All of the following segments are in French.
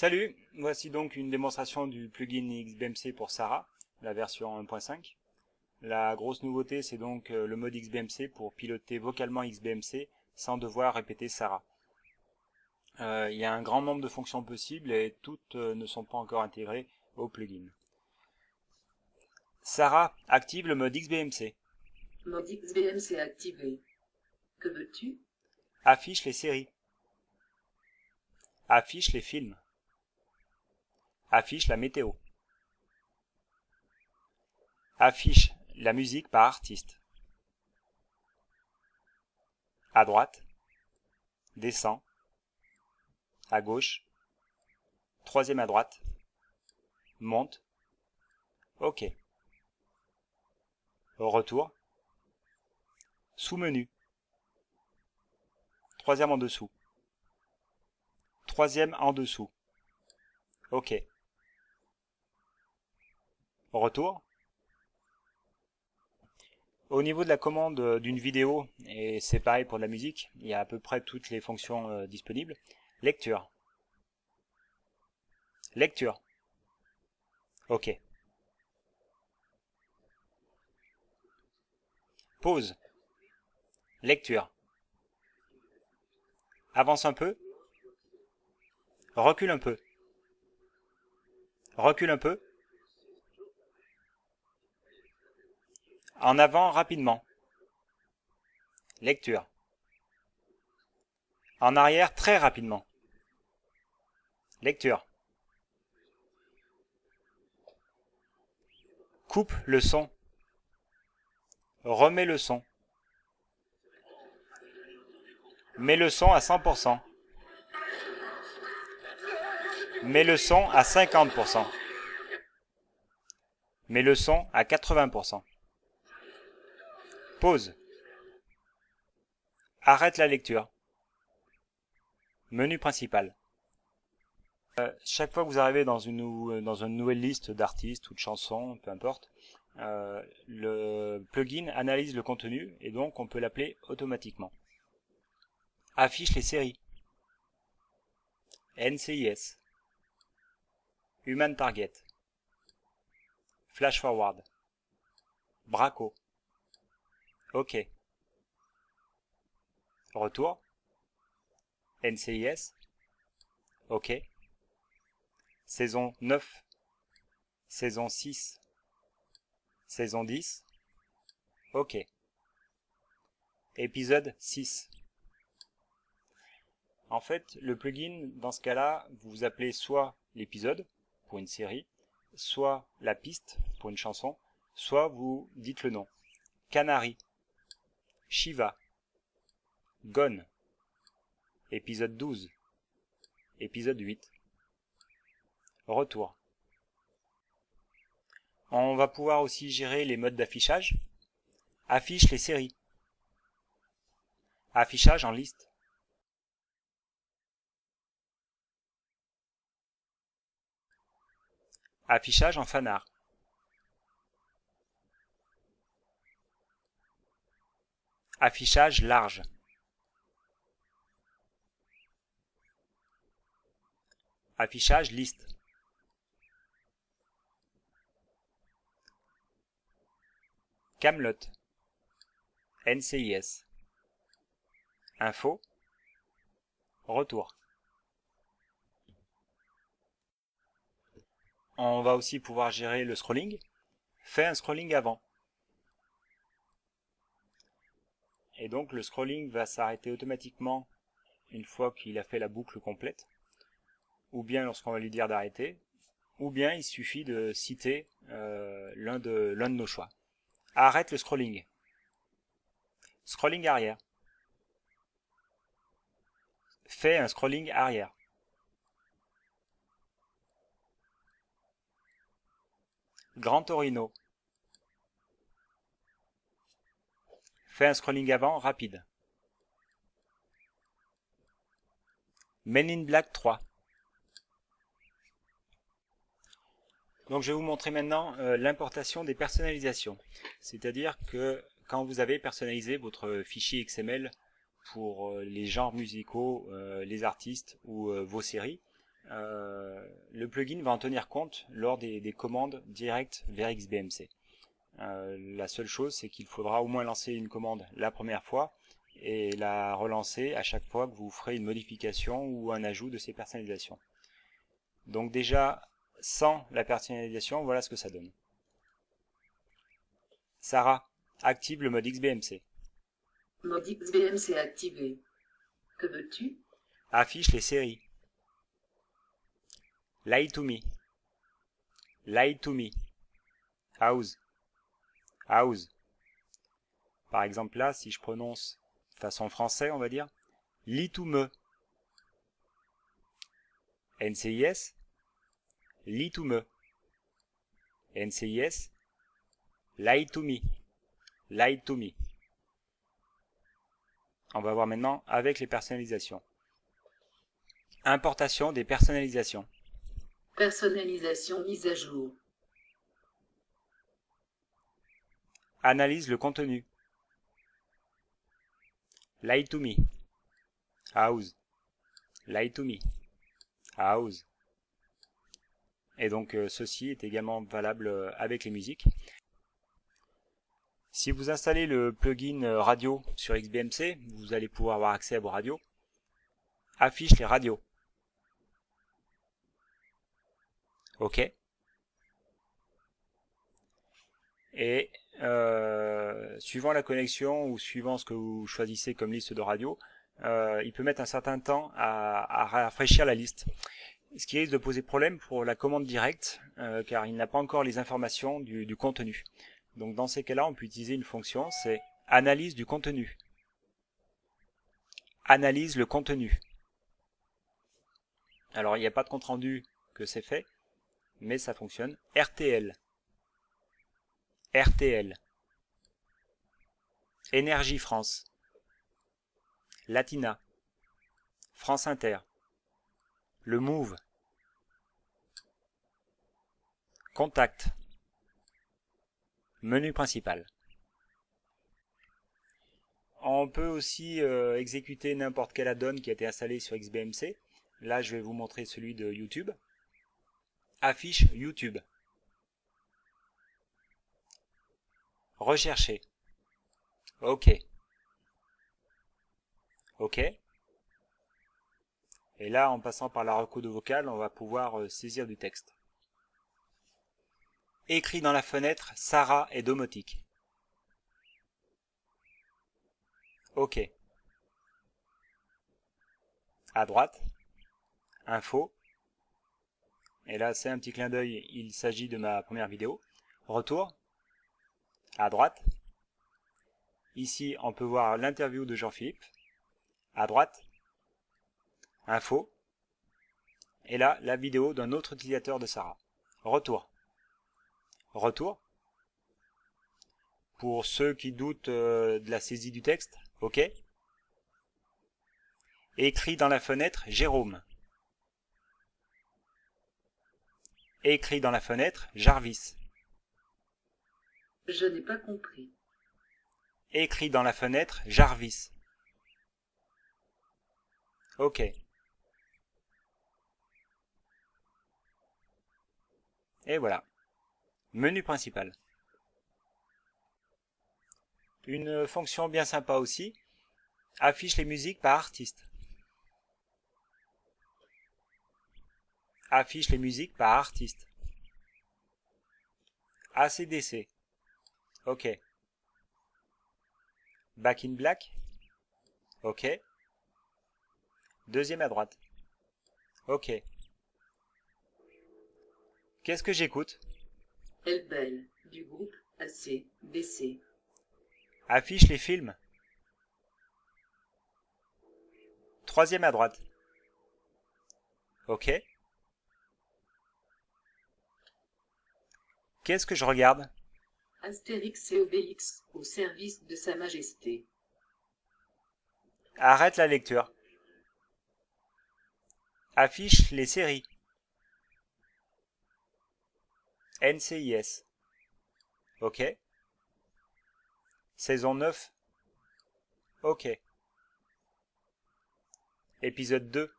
Salut, voici donc une démonstration du plugin XBMC pour Sarah, la version 1.5. La grosse nouveauté, c'est donc le mode XBMC pour piloter vocalement XBMC sans devoir répéter Sarah. Il y a un grand nombre de fonctions possibles et toutes ne sont pas encore intégrées au plugin. Sarah, active le mode XBMC. Mode XBMC activé. Que veux-tu? Affiche les séries. Affiche les films. Affiche la météo. Affiche la musique par artiste. À droite, descend, à gauche, troisième à droite, monte, OK. Au retour, sous-menu, troisième en dessous, troisième en dessous, OK. Au retour, au niveau de la commande d'une vidéo, et c'est pareil pour la musique, il y a à peu près toutes les fonctions disponibles. Lecture. Lecture. OK. Pause. Lecture. Avance un peu. Recule un peu. Recule un peu. En avant rapidement. Lecture. En arrière très rapidement. Lecture. Coupe le son. Remets le son. Mets le son à 100%. Mets le son à 50%. Mets le son à 80%. Pause. Arrête la lecture. Menu principal. Chaque fois que vous arrivez dans une nouvelle liste d'artistes ou de chansons, peu importe, le plugin analyse le contenu et donc on peut l'appeler automatiquement. Affiche les séries. NCIS. Human Target. Flash Forward. Braco. OK. Retour. NCIS. OK. Saison 9. Saison 6. Saison 10. OK. Épisode 6. En fait, le plugin, dans ce cas-là, vous appelez soit l'épisode, pour une série, soit la piste, pour une chanson, soit vous dites le nom. Canary, Shiva, Gone, épisode 12, épisode 8. Retour. On va pouvoir aussi gérer les modes d'affichage. Affiche les séries. Affichage en liste. Affichage en fanart. Affichage large. Affichage liste. Camelot. NCIS. Info. Retour. On va aussi pouvoir gérer le scrolling. Fais un scrolling avant. Et donc le scrolling va s'arrêter automatiquement une fois qu'il a fait la boucle complète. Ou bien lorsqu'on va lui dire d'arrêter. Ou bien il suffit de citer l'un de nos choix. Arrête le scrolling. Scrolling arrière. Fais un scrolling arrière. Grand Torino. Fais un scrolling avant rapide. Men in Black 3. Donc je vais vous montrer maintenant l'importation des personnalisations. C'est-à-dire que quand vous avez personnalisé votre fichier XML pour les genres musicaux, les artistes ou vos séries, le plugin va en tenir compte lors des commandes directes vers XBMC. La seule chose, c'est qu'il faudra au moins lancer une commande la première fois et la relancer à chaque fois que vous ferez une modification ou un ajout de ces personnalisations. Donc déjà, sans la personnalisation, voilà ce que ça donne. Sarah, active le mode XBMC. Mode XBMC activé. Que veux-tu? Affiche les séries. Lie to me. Lie to me. House. House. Par exemple là, si je prononce façon français, on va dire, lie to me. NCIS, lie to me. NCIS, lie to me. Lie to me. On va voir maintenant avec les personnalisations. Importation des personnalisations. Personnalisation mise à jour. Analyse le contenu. Lie to me. House. Lie to me. House. Et donc ceci est également valable avec les musiques. Si vous installez le plugin radio sur XBMC, vous allez pouvoir avoir accès à vos radios. Affiche les radios. OK. Et suivant la connexion ou suivant ce que vous choisissez comme liste de radio, il peut mettre un certain temps à rafraîchir la liste. Ce qui risque de poser problème pour la commande directe, car il n'a pas encore les informations du contenu. Donc dans ces cas-là, on peut utiliser une fonction, c'est analyse du contenu. Analyse le contenu. Alors il n'y a pas de compte rendu que c'est fait, mais ça fonctionne. RTL. RTL. Énergie France. Latina. France Inter. Le Move. Contact. Menu principal. On peut aussi exécuter n'importe quel add-on qui a été installé sur XBMC. Là, je vais vous montrer celui de YouTube. Affiche YouTube. Rechercher. OK. OK. Et là, en passant par la recours de vocale, on va pouvoir saisir du texte. Écrit dans la fenêtre Sarah et domotique. OK. À droite, info. Et là, c'est un petit clin d'œil, il s'agit de ma première vidéo. Retour. À droite. Ici, on peut voir l'interview de Jean-Philippe. À droite. Info. Et là, la vidéo d'un autre utilisateur de Sarah. Retour. Retour. Pour ceux qui doutent de la saisie du texte, OK. Écrit dans la fenêtre Jérôme. Écrit dans la fenêtre Jarvis. Je n'ai pas compris. Écrit dans la fenêtre Jarvis. OK. Et voilà. Menu principal. Une fonction bien sympa aussi. Affiche les musiques par artiste. Affiche les musiques par artiste. AC/DC. OK. Back in Black. OK. Deuxième à droite. OK. Qu'est-ce que j'écoute? Elle Belle, du groupe AC/DC. Affiche les films. Troisième à droite. OK. Qu'est-ce que je regarde? Astérix et Obélix, au service de Sa Majesté. Arrête la lecture. Affiche les séries. NCIS. OK. Saison 9. OK. Épisode 2.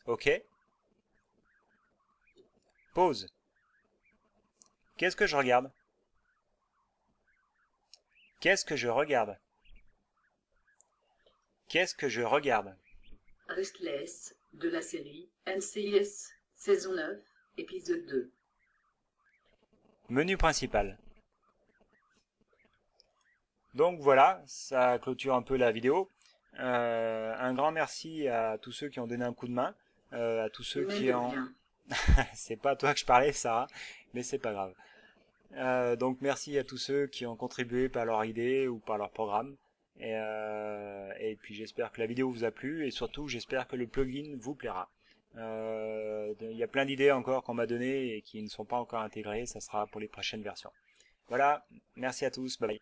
OK. Pause. Qu'est-ce que je regarde? Qu'est-ce que je regarde? Qu'est-ce que je regarde? Restless, de la série NCIS, saison 9, épisode 2. Menu principal. Donc voilà, ça clôture un peu la vidéo. Un grand merci à tous ceux qui ont donné un coup de main, à tous ceux Mais qui de ont... rien. C'est pas à toi que je parlais, Sarah, mais c'est pas grave. Donc merci à tous ceux qui ont contribué par leur idée ou par leur programme. Et puis j'espère que la vidéo vous a plu et surtout j'espère que le plugin vous plaira. Il y a plein d'idées encore qu'on m'a données et qui ne sont pas encore intégrées, ça sera pour les prochaines versions. Voilà, merci à tous, bye bye.